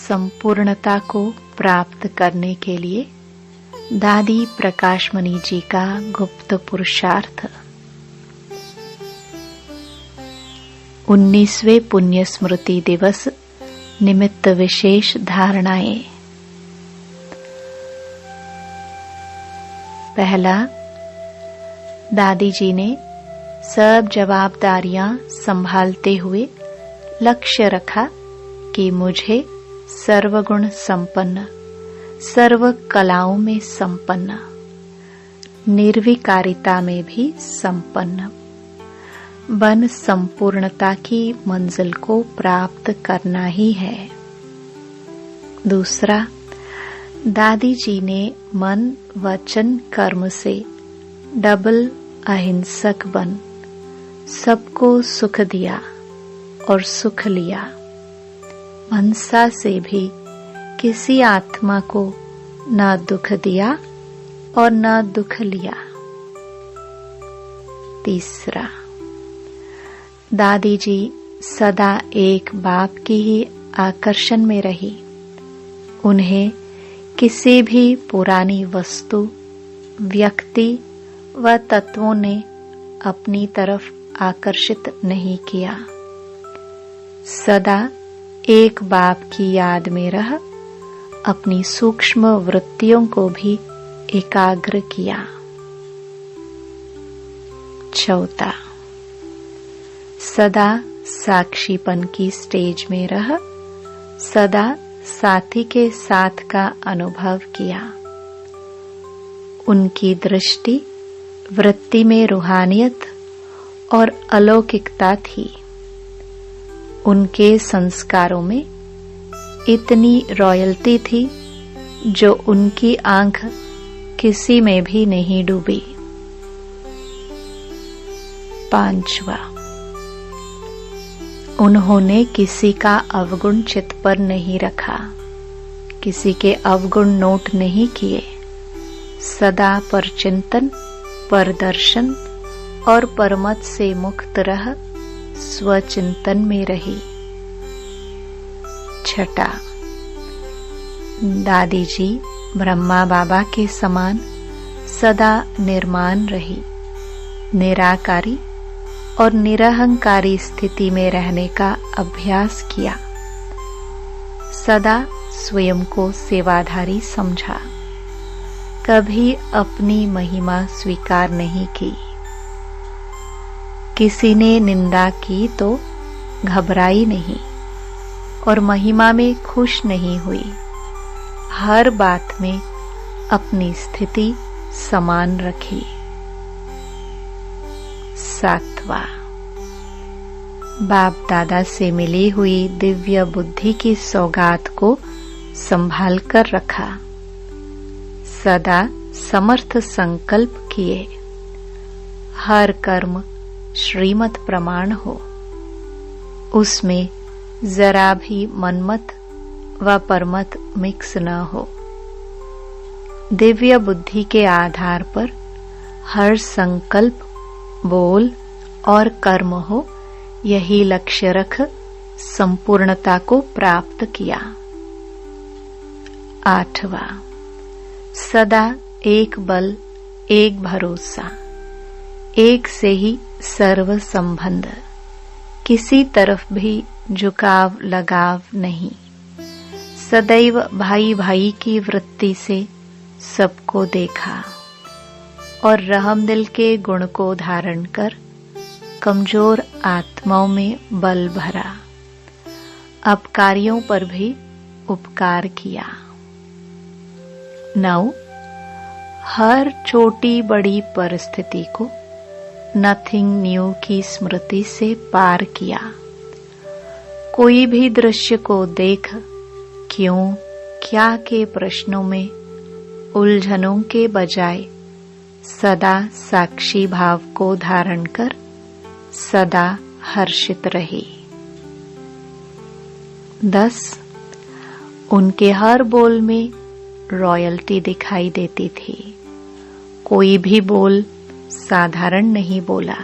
संपूर्णता को प्राप्त करने के लिए दादी प्रकाशमणि जी का गुप्त पुरुषार्थ। 19वें पुण्य स्मृति दिवस निमित्त विशेष धारणाएं। पहला, दादी जी ने सब जवाबदारियां संभालते हुए लक्ष्य रखा कि मुझे सर्वगुण संपन्न, सर्व कलाओं में संपन्न, निर्विकारिता में भी संपन्न बन संपूर्णता की मंजिल को प्राप्त करना ही है। दूसरा, दादी जी ने मन वचन कर्म से डबल अहिंसक बन सबको सुख दिया और सुख लिया। मनसा से भी किसी आत्मा को न दुख दिया और न दुख लिया। तीसरा, दादी जी सदा एक बाप की ही आकर्षण में रही। उन्हें किसी भी पुरानी वस्तु, व्यक्ति व तत्वों ने अपनी तरफ आकर्षित नहीं किया। सदा एक बाप की याद में रह अपनी सूक्ष्म वृत्तियों को भी एकाग्र किया। चौथा, सदा साक्षीपन की स्टेज में रह सदा साथी के साथ का अनुभव किया। उनकी दृष्टि वृत्ति में रूहानियत और अलौकिकता थी। उनके संस्कारों में इतनी रॉयल्टी थी जो उनकी आंख किसी में भी नहीं डूबी। पांचवा, उन्होंने किसी का अवगुण चित्त पर नहीं रखा, किसी के अवगुण नोट नहीं किए। सदा परचिंतन, परदर्शन और परमत से मुक्त रह स्वचिंतन में रही। छठा, दादी जी ब्रह्मा बाबा के समान सदा निर्माण रही, निराकारी और निरहंकारी स्थिति में रहने का अभ्यास किया। सदा स्वयं को सेवाधारी समझा, कभी अपनी महिमा स्वीकार नहीं की। किसी ने निंदा की तो घबराई नहीं और महिमा में खुश नहीं हुई। हर बात में अपनी स्थिति समान रखी। सातवां, बाप दादा से मिली हुई दिव्य बुद्धि की सौगात को संभाल कर रखा। सदा समर्थ संकल्प किए। हर कर्म श्रीमत प्रमाण हो, उसमें जरा भी मनमत व परमत मिक्स न हो। दिव्य बुद्धि के आधार पर हर संकल्प, बोल और कर्म हो, यही लक्ष्य रख संपूर्णता को प्राप्त किया। आठवां, सदा एक बल, एक भरोसा, एक से ही सर्व संबंध, किसी तरफ भी झुकाव लगाव नहीं। सदैव भाई भाई की वृत्ति से सबको देखा और रहम दिल के गुण को धारण कर कमजोर आत्माओं में बल भरा। अपकारियों पर भी उपकार किया। 9, हर छोटी बड़ी परिस्थिति को नथिंग न्यू की स्मृति से पार किया। कोई भी दृश्य को देख क्यों क्या के प्रश्नों में उलझनों के बजाय सदा साक्षी भाव को धारण कर सदा हर्षित रही। 10, उनके हर बोल में रॉयल्टी दिखाई देती थी। कोई भी बोल साधारण नहीं बोला।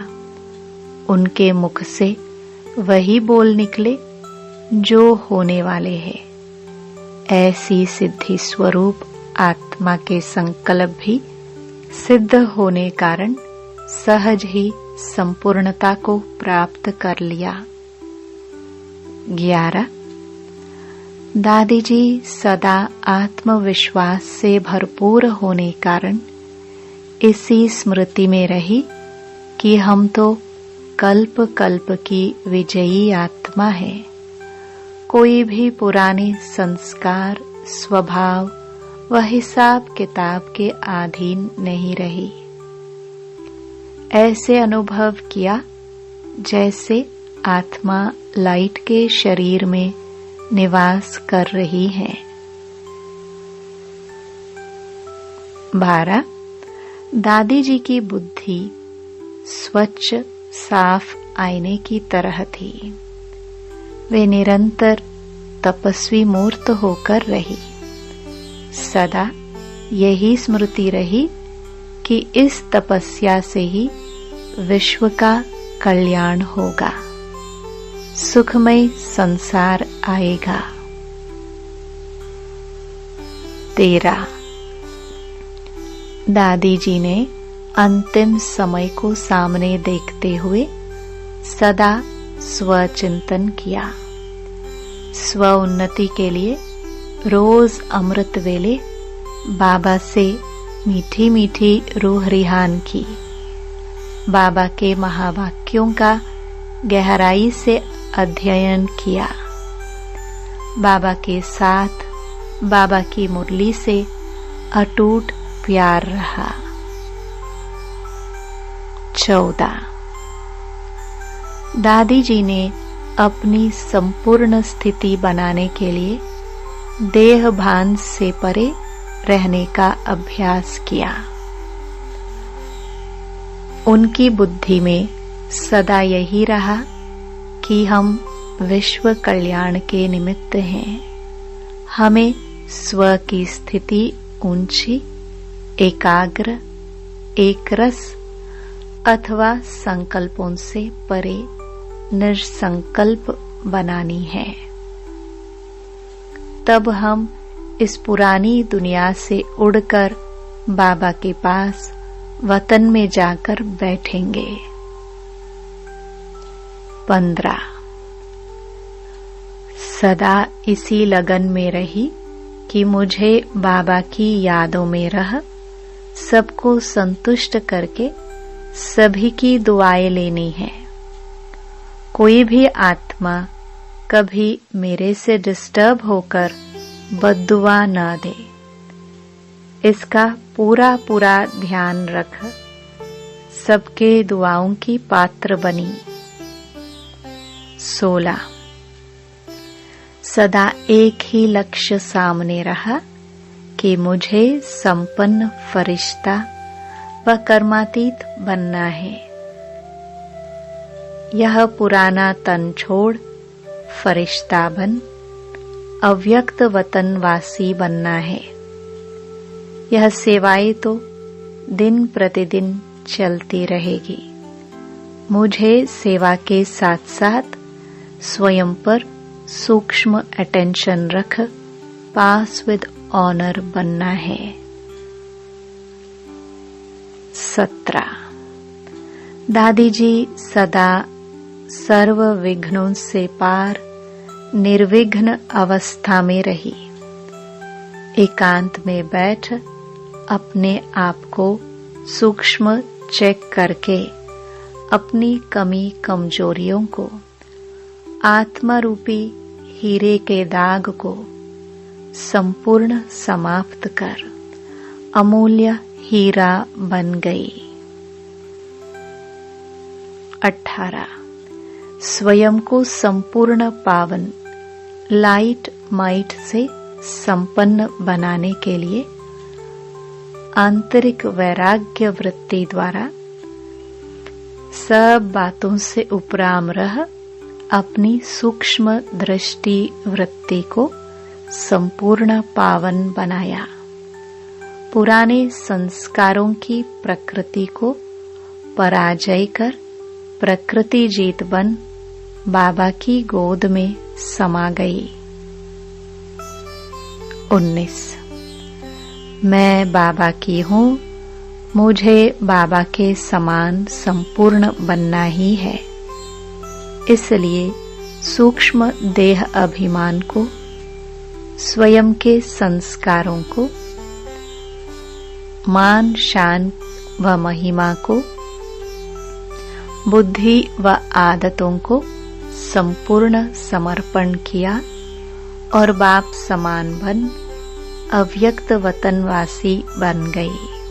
उनके मुख से वही बोल निकले जो होने वाले हैं। ऐसी सिद्धि स्वरूप आत्मा के संकल्प भी सिद्ध होने कारण सहज ही संपूर्णता को प्राप्त कर लिया। 11. दादी जी सदा आत्मविश्वास से भरपूर होने कारण इसी स्मृति में रही कि हम तो कल्प कल्प की विजयी आत्मा है। कोई भी पुराने संस्कार, स्वभाव व हिसाब किताब के अधीन नहीं रही। ऐसे अनुभव किया जैसे आत्मा लाइट के शरीर में निवास कर रही है। 12. दादी जी की बुद्धि स्वच्छ साफ आईने की तरह थी। वे निरंतर तपस्वी मूर्त होकर रही। सदा यही स्मृति रही कि इस तपस्या से ही विश्व का कल्याण होगा, सुखमय संसार आएगा। 13. दादी जी ने अंतिम समय को सामने देखते हुए सदा स्वचिंतन किया। स्व उन्नति के लिए रोज अमृत वेले बाबा से मीठी मीठी रूह रिहान की। बाबा के महावाक्यों का गहराई से अध्ययन किया। बाबा के साथ बाबा की मुरली से अटूट प्यार रहा। 14. दादी जी ने अपनी संपूर्ण स्थिति बनाने के लिए देह भान से परे रहने का अभ्यास किया। उनकी बुद्धि में सदा यही रहा कि हम विश्व कल्याण के निमित्त हैं। हमें स्व की स्थिति ऊंची, एकाग्र, एकरस अथवा संकल्पों से परे निसंकल्प बनानी है। तब हम इस पुरानी दुनिया से उड़कर बाबा के पास वतन में जाकर बैठेंगे। 15. सदा इसी लगन में रही कि मुझे बाबा की यादों में रह सबको संतुष्ट करके सभी की दुआएं लेनी है। कोई भी आत्मा कभी मेरे से डिस्टर्ब होकर बद्दुआ न दे, इसका पूरा पूरा ध्यान रख सबके दुआओं की पात्र बनी। 16. सदा एक ही लक्ष्य सामने रहा कि मुझे संपन्न फरिश्ता व कर्मातीत बनना है। यह पुराना तन छोड़ फरिश्ता बन अव्यक्त वतनवासी बनना है। यह सेवाएं तो दिन प्रतिदिन चलती रहेगी। मुझे सेवा के साथ साथ स्वयं पर सूक्ष्म अटेंशन रख पास विद ऑनर बनना है। 17. दादी जी सदा सर्व विघ्नों से पार निर्विघ्न अवस्था में रही। एकांत में बैठ अपने आप को सूक्ष्म चेक करके अपनी कमी कमजोरियों को, आत्मा रूपी हीरे के दाग को संपूर्ण समाप्त कर अमूल्य हीरा बन गई। 18. स्वयं को संपूर्ण पावन लाइट माइट से संपन्न बनाने के लिए आंतरिक वैराग्य वृत्ति द्वारा सब बातों से उपराम रह अपनी सूक्ष्म दृष्टि वृत्ति को संपूर्ण पावन बनाया। पुराने संस्कारों की प्रकृति को पराजय कर प्रकृति जीत बन बाबा की गोद में समा गई। 19। मैं बाबा की हूँ, मुझे बाबा के समान संपूर्ण बनना ही है। इसलिए सूक्ष्म देह अभिमान को, स्वयं के संस्कारों को, मान शान व महिमा को, बुद्धि व आदतों को संपूर्ण समर्पण किया और बाप समान बन अव्यक्त वतनवासी बन गई।